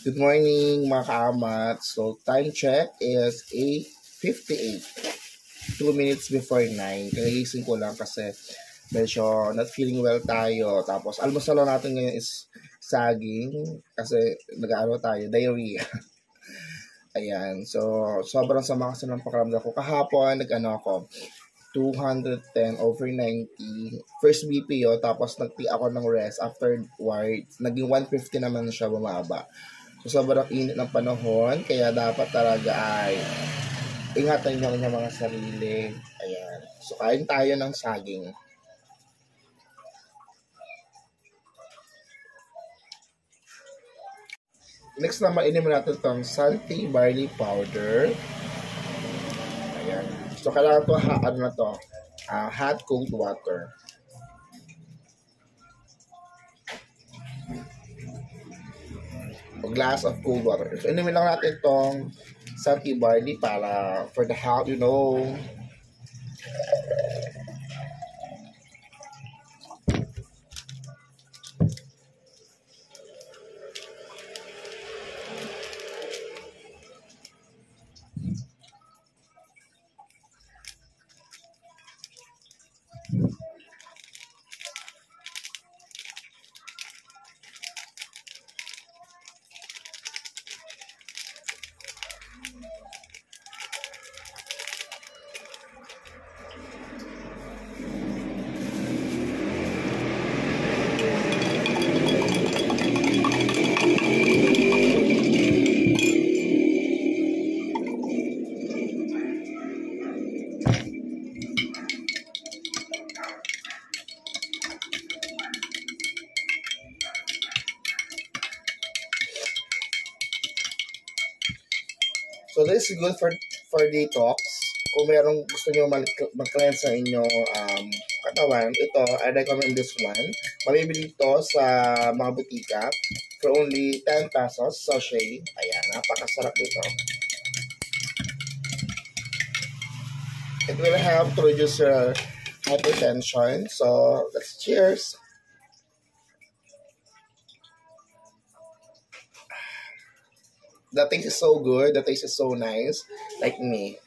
Good morning mga kaamat. So time check is 8:58. 2 minutes before 9. Kagising ko lang kasi medyo not feeling well tayo. Tapos almusal natin ngayon is saging kasi nag-aano tayo, diarrhea. Ayan. So sobrang sama kasi ng pakiramdam ko. Kahapon nag-ano ako, 210/90. First BPO, tapos nag-tea ako ng rest afterwards. Naging 150 naman siya bumaba. So, sobrang init ng panahon, kaya dapat talaga ay ingatan nyo ang inyong mga sarili. Ayan. So, kain tayo ng saging. Next naman, inimin natin itong Santi Barley Powder. Ayan. So, kailangan ito, hot cold water. A glass of cold water. So, inumin lang natin itong Santi Barley para for the health, you know. So this is good for detox. Kung merong gusto nyo mag-cleanse sa inyong katawan, ito, I recommend this one. Mabibili ito sa mga butika for only 10 pesos sachet. Ayan, napakasarap ito. It will help to reduce your hypertension. So, let's cheers. The taste is so good. The taste is so nice. Like me.